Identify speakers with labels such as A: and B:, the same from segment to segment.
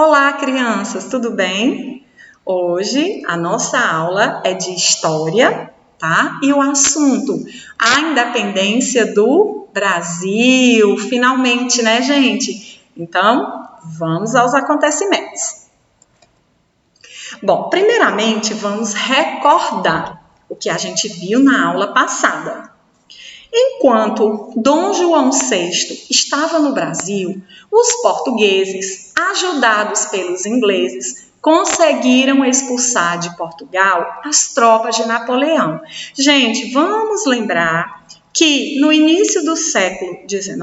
A: Olá, crianças, tudo bem? Hoje a nossa aula é de história, tá? E o assunto, a independência do Brasil. Finalmente, né, gente? Então, vamos aos acontecimentos. Bom, primeiramente, vamos recordar o que a gente viu na aula passada. Enquanto Dom João VI estava no Brasil, os portugueses, ajudados pelos ingleses, conseguiram expulsar de Portugal as tropas de Napoleão. Gente, vamos lembrar que no início do século XIX,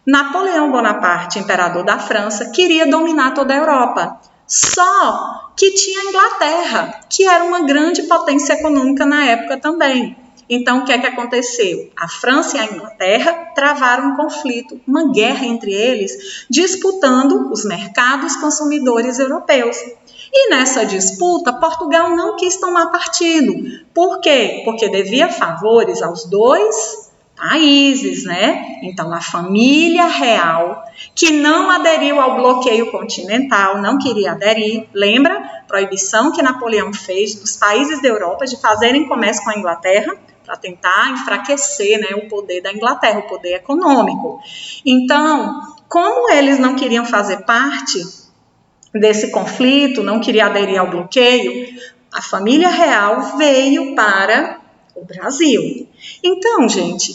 A: Napoleão Bonaparte, imperador da França, queria dominar toda a Europa. Só que tinha a Inglaterra, que era uma grande potência econômica na época também. Então, o que é que aconteceu? A França e a Inglaterra travaram um conflito, uma guerra entre eles, disputando os mercados consumidores europeus. E nessa disputa, Portugal não quis tomar partido. Por quê? Porque devia favores aos dois países, né? Então, a família real, que não aderiu ao bloqueio continental, não queria aderir, lembra? Proibição que Napoleão fez dos países da Europa de fazerem comércio com a Inglaterra, para tentar enfraquecer, né, o poder da Inglaterra, o poder econômico. Então, como eles não queriam fazer parte desse conflito, não queriam aderir ao bloqueio, a família real veio para o Brasil. Então, gente,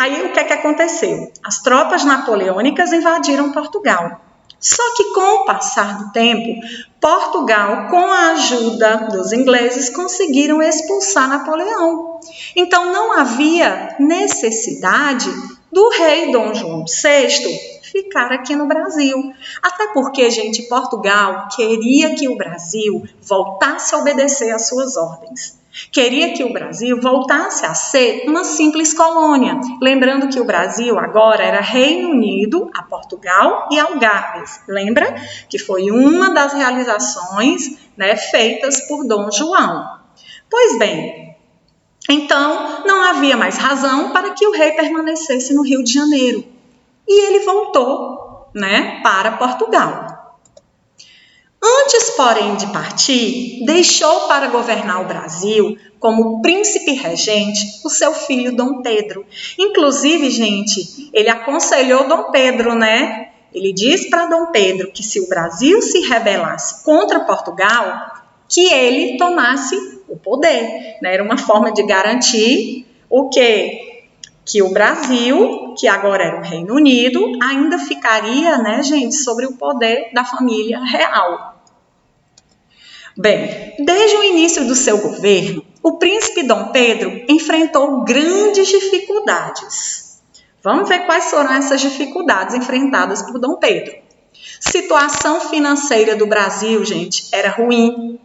A: aí o que é que aconteceu? As tropas napoleônicas invadiram Portugal. Só que com o passar do tempo, Portugal, com a ajuda dos ingleses, conseguiram expulsar Napoleão. Então não havia necessidade do rei Dom João VI ficar aqui no Brasil. Até porque, gente, Portugal queria que o Brasil voltasse a obedecer às suas ordens. Queria que o Brasil voltasse a ser uma simples colônia. Lembrando que o Brasil agora era Reino Unido, a Portugal e Algarves. Lembra? Que foi uma das realizações, né, feitas por Dom João. Pois bem, então não havia mais razão para que o rei permanecesse no Rio de Janeiro. E ele voltou, né, para Portugal. Antes, porém, de partir, deixou para governar o Brasil como príncipe regente o seu filho Dom Pedro. Inclusive, gente, ele aconselhou Dom Pedro, né? Ele disse para Dom Pedro que se o Brasil se rebelasse contra Portugal, que ele tomasse o poder, né? Era uma forma de garantir o quê? Que o Brasil, que agora era o Reino Unido, ainda ficaria, né, gente, sobre o poder da família real. Bem, desde o início do seu governo, o príncipe Dom Pedro enfrentou grandes dificuldades. Vamos ver quais foram essas dificuldades enfrentadas por Dom Pedro. Situação financeira do Brasil, gente, era ruim.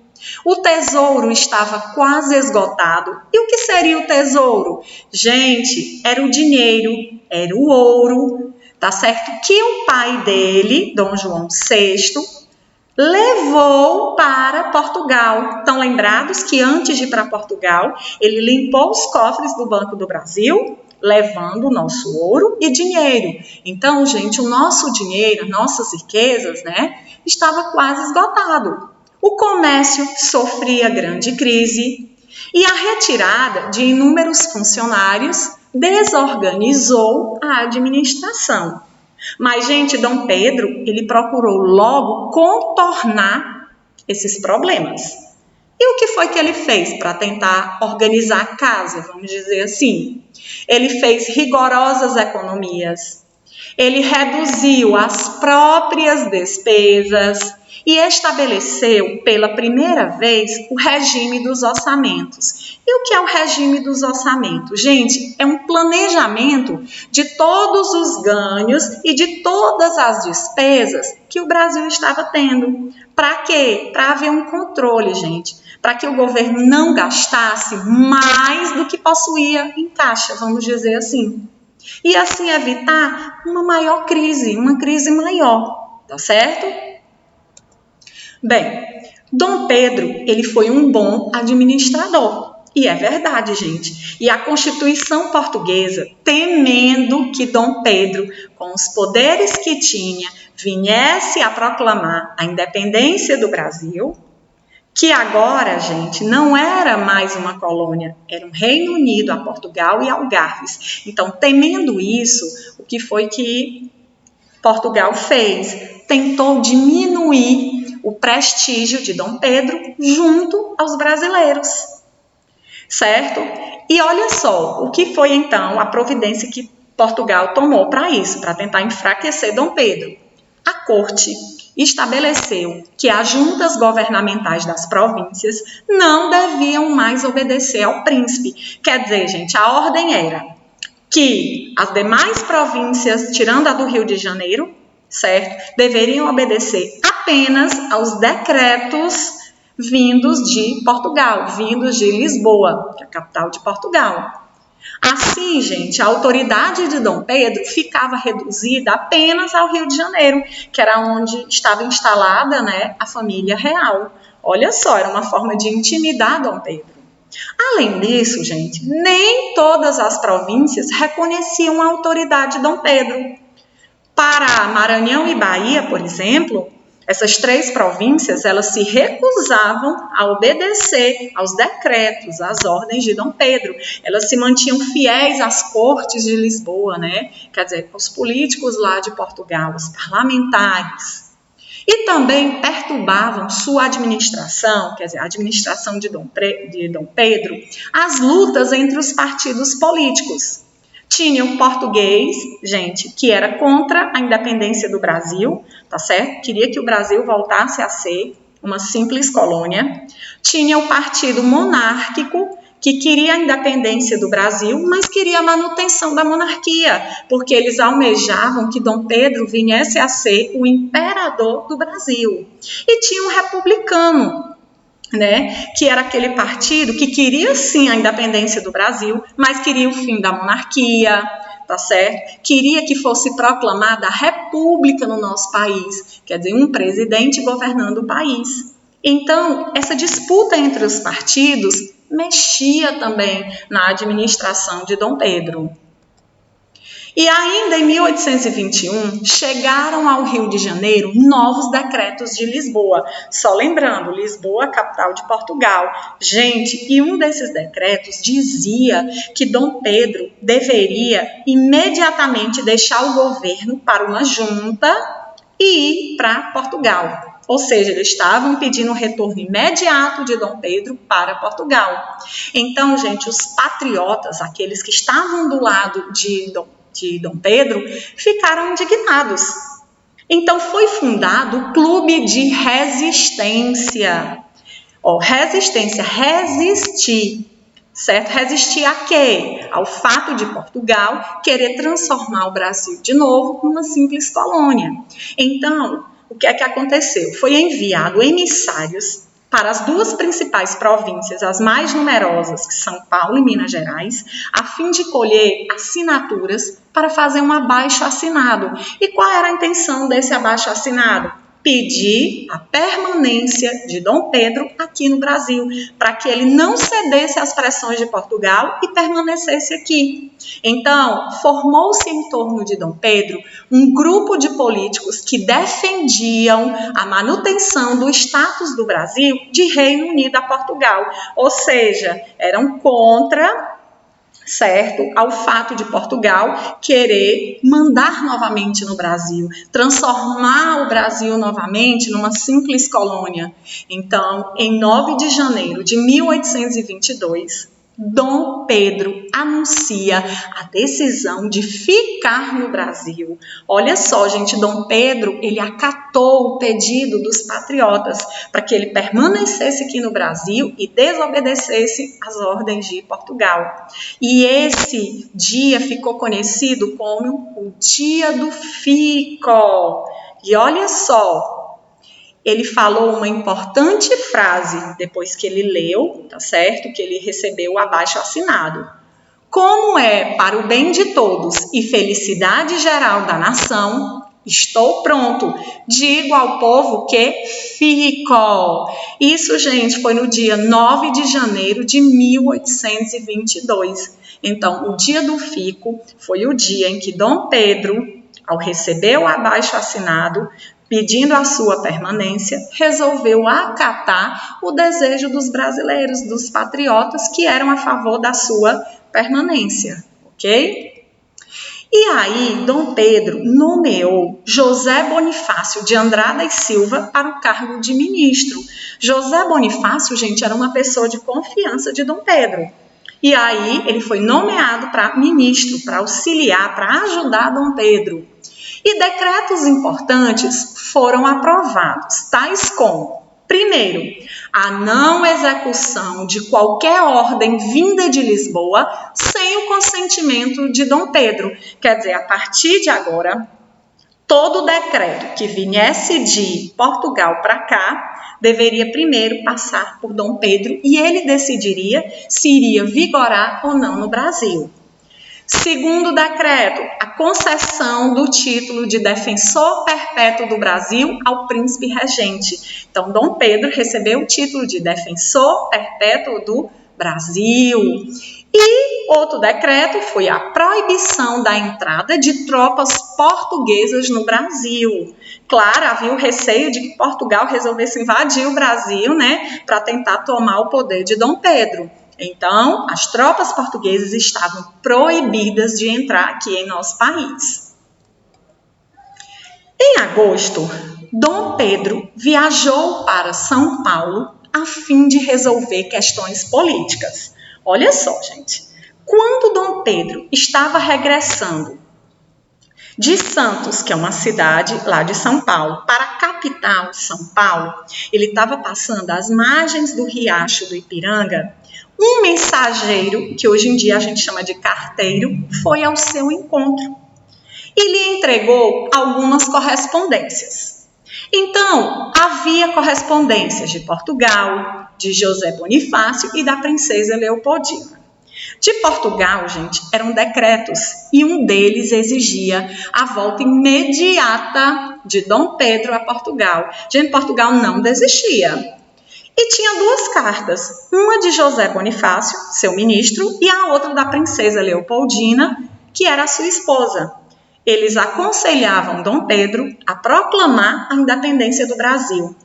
A: O tesouro estava quase esgotado. E o que seria o tesouro? Gente, era o dinheiro, era o ouro, tá certo? Que o pai dele, Dom João VI, levou para Portugal. Estão lembrados que antes de ir para Portugal, ele limpou os cofres do Banco do Brasil, levando o nosso ouro e dinheiro. Então, gente, o nosso dinheiro, nossas riquezas, né, estava quase esgotado. O comércio sofria grande crise e a retirada de inúmeros funcionários desorganizou a administração. Mas, gente, Dom Pedro, ele procurou logo contornar esses problemas. E o que foi que ele fez para tentar organizar a casa, vamos dizer assim? Ele fez rigorosas economias, ele reduziu as próprias despesas e estabeleceu pela primeira vez o regime dos orçamentos. E o que é o regime dos orçamentos? Gente, é um planejamento de todos os ganhos e de todas as despesas que o Brasil estava tendo. Para quê? Para haver um controle, gente. Para que o governo não gastasse mais do que possuía em caixa, vamos dizer assim. E assim evitar uma maior crise, uma crise maior, tá certo? Bem, Dom Pedro, ele foi um bom administrador E é verdade, gente. E a Constituição Portuguesa, temendo que Dom Pedro, com os poderes que tinha, viesse a proclamar a independência do Brasil, que agora, gente, não era mais uma colônia, era um Reino Unido a Portugal e Algarves. Então, temendo isso, o que foi que Portugal fez? Tentou diminuir o prestígio de Dom Pedro junto aos brasileiros, certo? E olha só, o que foi então a providência que Portugal tomou para isso, para tentar enfraquecer Dom Pedro? A corte estabeleceu que as juntas governamentais das províncias não deviam mais obedecer ao príncipe. Quer dizer, gente, a ordem era que as demais províncias, tirando a do Rio de Janeiro, certo, deveriam obedecer apenas aos decretos vindos de Portugal, vindos de Lisboa, que é a capital de Portugal. Assim, gente, a autoridade de Dom Pedro ficava reduzida apenas ao Rio de Janeiro, que era onde estava instalada, né, a família real. Olha só, era uma forma de intimidar Dom Pedro. Além disso, gente, nem todas as províncias reconheciam a autoridade de Dom Pedro. Para Maranhão e Bahia, por exemplo, essas três províncias, elas se recusavam a obedecer aos decretos, às ordens de Dom Pedro. Elas se mantinham fiéis às cortes de Lisboa, né? Quer dizer, aos políticos lá de Portugal, os parlamentares. E também perturbavam sua administração, quer dizer, a administração de Dom Pedro, as lutas entre os partidos políticos. Tinha o português, gente, que era contra a independência do Brasil, tá certo? Queria que o Brasil voltasse a ser uma simples colônia. Tinha o partido monárquico, que queria a independência do Brasil, mas queria a manutenção da monarquia, porque eles almejavam que Dom Pedro viesse a ser o imperador do Brasil. E tinha o republicano, né, que era aquele partido que queria sim a independência do Brasil, mas queria o fim da monarquia, tá certo? Queria que fosse proclamada a república no nosso país, quer dizer, um presidente governando o país. Então, essa disputa entre os partidos mexia também na administração de Dom Pedro. E ainda em 1821, chegaram ao Rio de Janeiro novos decretos de Lisboa. Só lembrando, Lisboa, capital de Portugal. Gente, e um desses decretos dizia que Dom Pedro deveria imediatamente deixar o governo para uma junta e ir para Portugal. Ou seja, eles estavam pedindo o retorno imediato de Dom Pedro para Portugal. Então, gente, os patriotas, aqueles que estavam do lado de Dom Pedro, ficaram indignados. Então foi fundado o Clube de Resistência. Resistência, resistir, certo? Resistir a quê? Ao fato de Portugal querer transformar o Brasil de novo numa simples colônia. Então, o que é que aconteceu? Foi enviado emissários para as duas principais províncias, as mais numerosas, que são São Paulo e Minas Gerais, a fim de colher assinaturas para fazer um abaixo-assinado. E qual era a intenção desse abaixo-assinado? Pedir a permanência de Dom Pedro aqui no Brasil, para que ele não cedesse às pressões de Portugal e permanecesse aqui. Então, formou-se em torno de Dom Pedro um grupo de políticos que defendiam a manutenção do status do Brasil de Reino Unido a Portugal, ou seja, eram contra, certo, ao fato de Portugal querer mandar novamente no Brasil, transformar o Brasil novamente numa simples colônia. Então, em 9 de janeiro de 1822, Dom Pedro anuncia a decisão de ficar no Brasil. Olha só, gente, Dom Pedro, ele acatou o pedido dos patriotas para que ele permanecesse aqui no Brasil e desobedecesse às ordens de Portugal. E esse dia ficou conhecido como o Dia do Fico. E olha só, ele falou uma importante frase depois que ele leu, tá certo? Que ele recebeu o abaixo-assinado. Como é para o bem de todos e felicidade geral da nação Estou pronto. Digo ao povo que fico. Isso, gente, foi no dia 9 de janeiro de 1822. Então, o dia do fico foi o dia em que Dom Pedro, ao receber o abaixo-assinado, pedindo a sua permanência, resolveu acatar o desejo dos brasileiros, dos patriotas que eram a favor da sua permanência, ok? E aí, Dom Pedro nomeou José Bonifácio de Andrada e Silva para o cargo de ministro. José Bonifácio, gente, era uma pessoa de confiança de Dom Pedro. E aí, ele foi nomeado para ministro, para auxiliar, para ajudar Dom Pedro. E decretos importantes foram aprovados, tais como: primeiro, a não execução de qualquer ordem vinda de Lisboa sem o consentimento de Dom Pedro. Quer dizer, a partir de agora, todo decreto que viesse de Portugal para cá deveria primeiro passar por Dom Pedro e ele decidiria se iria vigorar ou não no Brasil. Segundo decreto, a concessão do título de defensor perpétuo do Brasil ao príncipe regente. Então, Dom Pedro recebeu o título de defensor perpétuo do Brasil. E outro decreto foi a proibição da entrada de tropas portuguesas no Brasil. Claro, havia o receio de que Portugal resolvesse invadir o Brasil, né, para tentar tomar o poder de Dom Pedro. Então, as tropas portuguesas estavam proibidas de entrar aqui em nosso país. Em agosto, Dom Pedro viajou para São Paulo a fim de resolver questões políticas. Olha só, gente. Quando Dom Pedro estava regressando de Santos, que é uma cidade lá de São Paulo, para a capital, São Paulo, ele estava passando às margens do riacho do Ipiranga. Um mensageiro, que hoje em dia a gente chama de carteiro, foi ao seu encontro e lhe entregou algumas correspondências. Então, havia correspondências de Portugal, de José Bonifácio e da princesa Leopoldina. De Portugal, gente, eram decretos e um deles exigia a volta imediata de Dom Pedro a Portugal. Gente, Portugal não desistia. E tinha duas cartas, uma de José Bonifácio, seu ministro, e a outra da princesa Leopoldina, que era a sua esposa. Eles aconselhavam Dom Pedro a proclamar a independência do Brasil.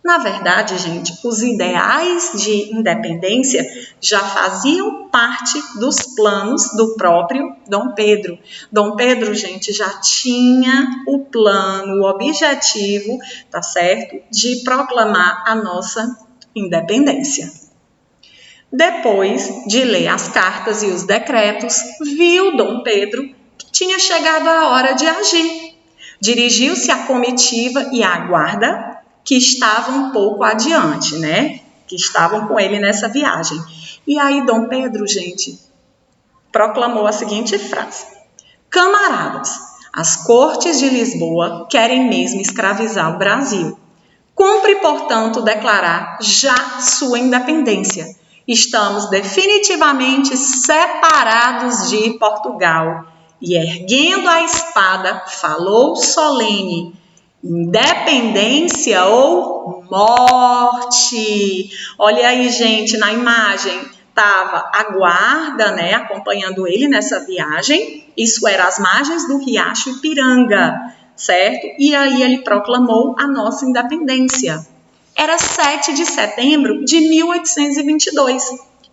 A: Na verdade, gente, os ideais de independência já faziam parte dos planos do próprio Dom Pedro. Dom Pedro, gente, já tinha o plano, o objetivo, tá certo, de proclamar a nossa independência. Depois de ler as cartas e os decretos, viu Dom Pedro que tinha chegado a hora de agir. Dirigiu-se à comitiva e à guarda que estavam um pouco adiante, né? Que estavam com ele nessa viagem. E aí Dom Pedro, gente, proclamou a seguinte frase: camaradas, as cortes de Lisboa querem mesmo escravizar o Brasil. Cumpre, portanto, declarar já sua independência. Estamos definitivamente separados de Portugal. E erguendo a espada, falou solene: independência ou morte. Olha aí, gente, na imagem estava a guarda, né, acompanhando ele nessa viagem. Isso era as margens do riacho Ipiranga, certo? E aí ele proclamou a nossa independência. Era 7 de setembro de 1822.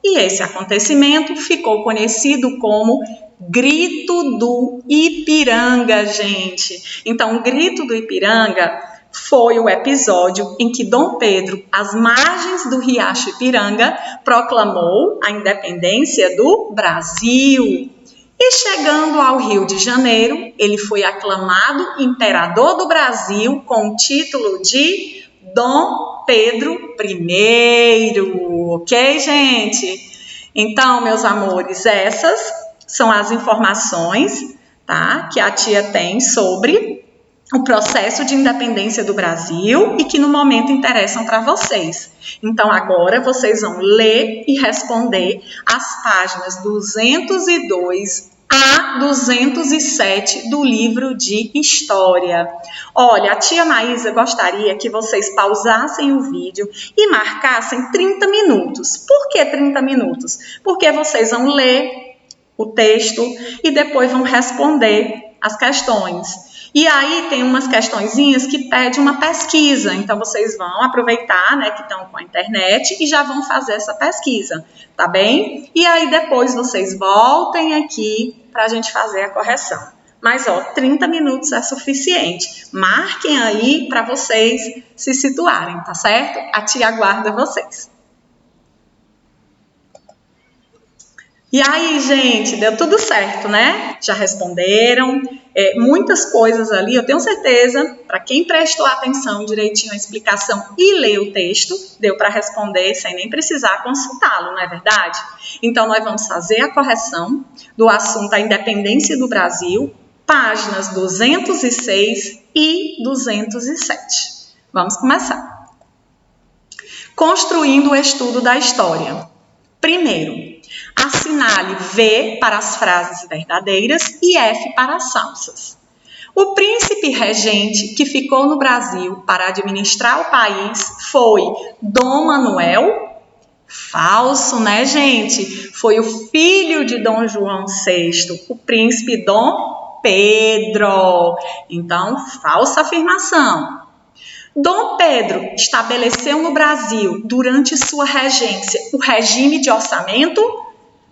A: E esse acontecimento ficou conhecido como Grito do Ipiranga, gente. Então, o Grito do Ipiranga foi o episódio em que Dom Pedro, às margens do riacho Ipiranga, proclamou a independência do Brasil. E chegando ao Rio de Janeiro, ele foi aclamado imperador do Brasil com o título de Dom Pedro I. Ok, gente? Então, meus amores, essas são as informações, tá, que a tia tem sobre o processo de independência do Brasil e que no momento interessam para vocês. Então, agora vocês vão ler e responder as páginas 202 a 207 do livro de História. Olha, a tia Maísa gostaria que vocês pausassem o vídeo e marcassem 30 minutos. Por que 30 minutos? Porque vocês vão ler o texto e depois vão responder as questões. E aí tem umas questõezinhas que pedem uma pesquisa, então vocês vão aproveitar, né, que estão com a internet e já vão fazer essa pesquisa, tá bem? E aí depois vocês voltem aqui para a gente fazer a correção. Mas, 30 minutos é suficiente. Marquem aí para vocês se situarem, tá certo? A tia aguarda vocês. E aí, gente, deu tudo certo, né? Já responderam muitas coisas ali, eu tenho certeza, para quem prestou atenção direitinho à explicação e leu o texto, deu para responder sem nem precisar consultá-lo, não é verdade? Então, nós vamos fazer a correção do assunto A Independência do Brasil, páginas 206 e 207. Vamos começar. Construindo o estudo da história. Primeiro, assinale V para as frases verdadeiras e F para as falsas. O príncipe regente que ficou no Brasil para administrar o país foi Dom Manuel? Falso, né, gente? Foi o filho de Dom João VI, o príncipe Dom Pedro. Então, falsa afirmação. Dom Pedro estabeleceu no Brasil, durante sua regência, o regime de orçamento?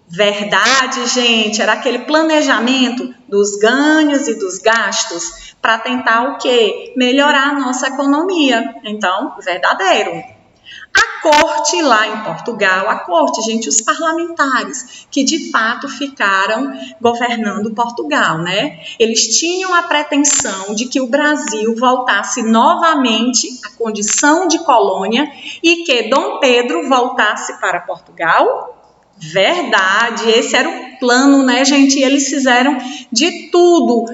A: Verdade, gente, era aquele planejamento dos ganhos e dos gastos para tentar o quê? Melhorar a nossa economia. Então, verdadeiro. A corte lá em Portugal, a corte, gente, os parlamentares que de fato ficaram governando Portugal, né? Eles tinham a pretensão de que o Brasil voltasse novamente à condição de colônia e que Dom Pedro voltasse para Portugal. Verdade, esse era o plano, né, gente? E eles fizeram de tudo.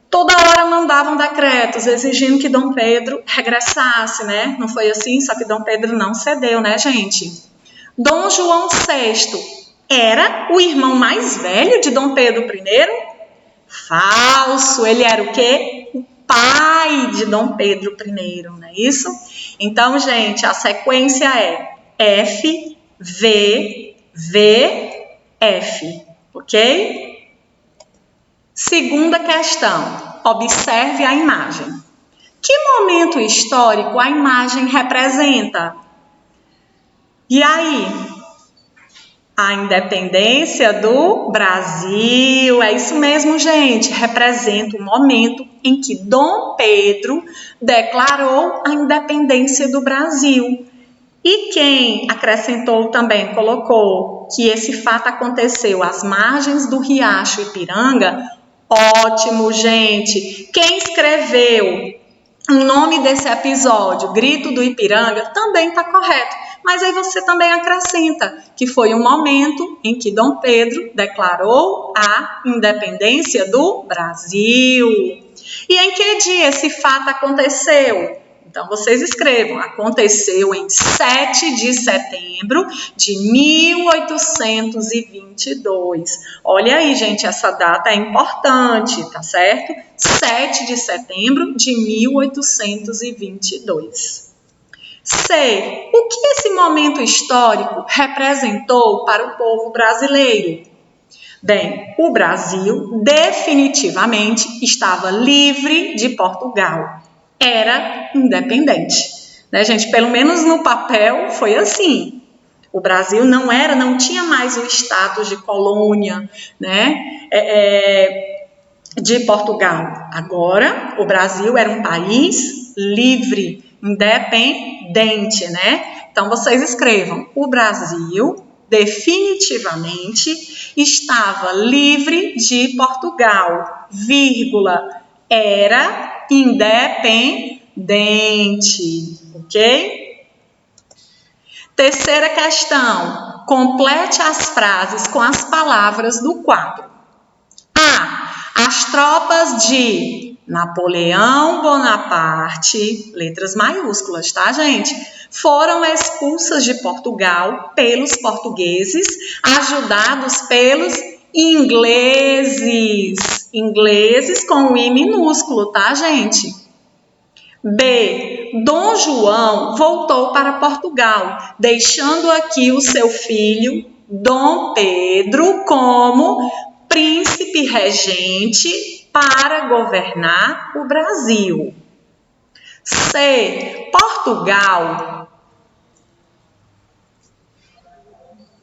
A: Toda hora mandavam decretos exigindo que Dom Pedro regressasse, né? Não foi assim? Só que Dom Pedro não cedeu, né, gente? Dom João VI era o irmão mais velho de Dom Pedro I? Falso, ele era o quê? O pai de Dom Pedro I, não é isso? Então, gente, a sequência é F, V, V, F, ok? Segunda questão, observe a imagem. Que momento histórico a imagem representa? E aí? A independência do Brasil, é isso mesmo, gente, representa o momento em que Dom Pedro declarou a independência do Brasil. E quem acrescentou também, colocou que esse fato aconteceu às margens do Riacho Ipiranga? Ótimo, gente! Quem escreveu o nome desse episódio, Grito do Ipiranga, também está correto. Mas aí você também acrescenta que foi um momento em que Dom Pedro declarou a independência do Brasil. E em que dia esse fato aconteceu? Então, vocês escrevam, aconteceu em 7 de setembro de 1822. Olha aí, gente, essa data é importante, tá certo? 7 de setembro de 1822. C. O que esse momento histórico representou para o povo brasileiro? Bem, o Brasil definitivamente estava livre de Portugal. Era independente, né, gente? Pelo menos no papel foi assim. O Brasil não tinha mais o status de colônia, né, de Portugal. Agora, o Brasil era um país livre, independente, né? Então, vocês escrevam, o Brasil definitivamente estava livre de Portugal, vírgula, era independente, ok? Terceira questão, complete as frases com as palavras do quadro. A. As tropas de Napoleão Bonaparte, letras maiúsculas, tá, gente? Foram expulsas de Portugal pelos portugueses, ajudados pelos Ingleses. Ingleses com o I minúsculo, tá, gente? B. Dom João voltou para Portugal, deixando aqui o seu filho, Dom Pedro, como príncipe regente para governar o Brasil. C.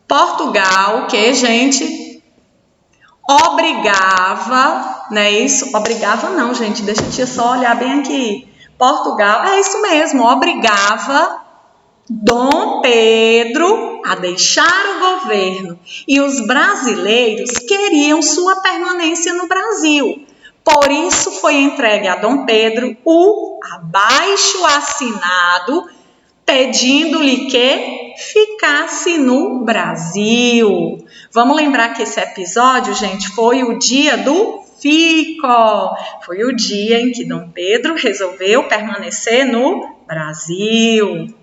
A: Portugal, que, gente? Obrigava, não é isso? Obrigava não, gente, deixa a tia só olhar bem aqui. Portugal, é isso mesmo, obrigava Dom Pedro a deixar o governo e os brasileiros queriam sua permanência no Brasil. Por isso foi entregue a Dom Pedro o abaixo-assinado, pedindo-lhe que ficasse no Brasil. Vamos lembrar que esse episódio, gente, foi o dia do Fico. Foi o dia em que Dom Pedro resolveu permanecer no Brasil.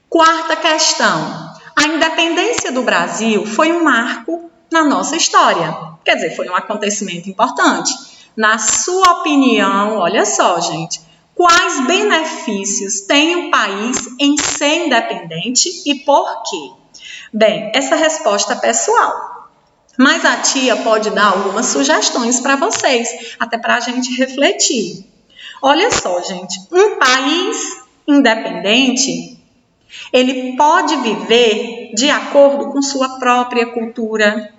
A: Quarta questão. A independência do Brasil foi um marco na nossa história. Quer dizer, foi um acontecimento importante. Na sua opinião, olha só, gente, quais benefícios tem o país em ser independente e por quê? Bem, essa resposta é pessoal. Mas a tia pode dar algumas sugestões para vocês, até para a gente refletir. Olha só, gente, um país independente, ele pode viver de acordo com sua própria cultura.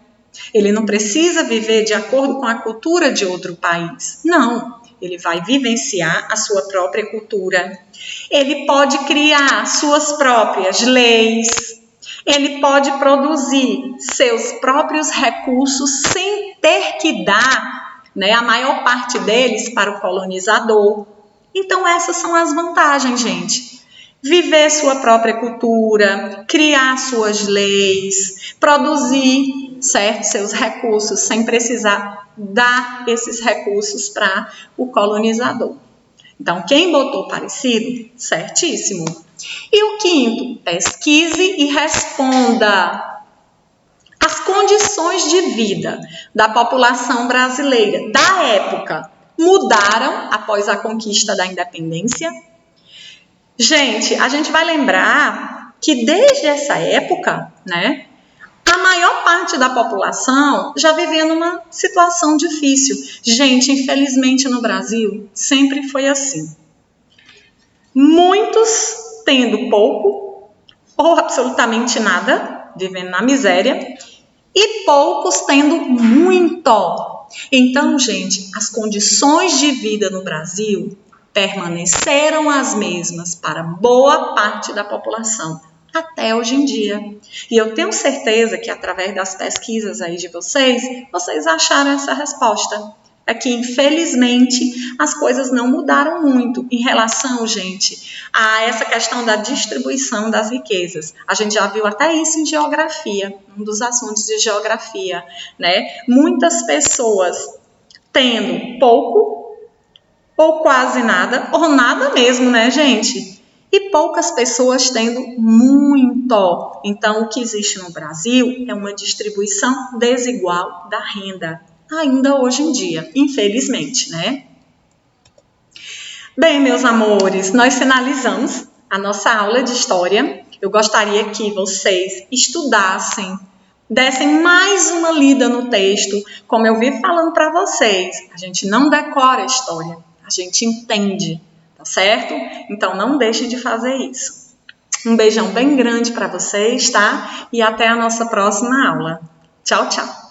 A: Ele não precisa viver de acordo com a cultura de outro país. Não, ele vai vivenciar a sua própria cultura. Ele pode criar suas próprias leis. Ele pode produzir seus próprios recursos sem ter que dar, a maior parte deles para o colonizador. Então, essas são as vantagens, gente. Viver sua própria cultura, criar suas leis, produzir, certo, seus recursos sem precisar dar esses recursos para o colonizador. Então, quem botou parecido? Certíssimo. E o quinto, pesquise e responda. As condições de vida da população brasileira da época mudaram após a conquista da independência? Gente, a gente vai lembrar que desde essa época, a maior parte da população já vivia numa situação difícil. Gente, infelizmente no Brasil sempre foi assim. Muitos tendo pouco ou absolutamente nada, vivendo na miséria, e poucos tendo muito. Então, gente, as condições de vida no Brasil permaneceram as mesmas para boa parte da população até hoje em dia. E eu tenho certeza que através das pesquisas aí de vocês acharam essa resposta. É que, infelizmente, as coisas não mudaram muito em relação, gente, a essa questão da distribuição das riquezas. A gente já viu até isso em geografia, um dos assuntos de geografia, Muitas pessoas tendo pouco ou quase nada, ou nada mesmo, gente? E poucas pessoas tendo muito. Então, o que existe no Brasil é uma distribuição desigual da renda, ainda hoje em dia, infelizmente, Bem, meus amores, nós finalizamos a nossa aula de história. Eu gostaria que vocês estudassem, dessem mais uma lida no texto, como eu vi falando para vocês. A gente não decora a história, a gente entende, tá certo? Então, não deixem de fazer isso. Um beijão bem grande para vocês, tá? E até a nossa próxima aula. Tchau, tchau!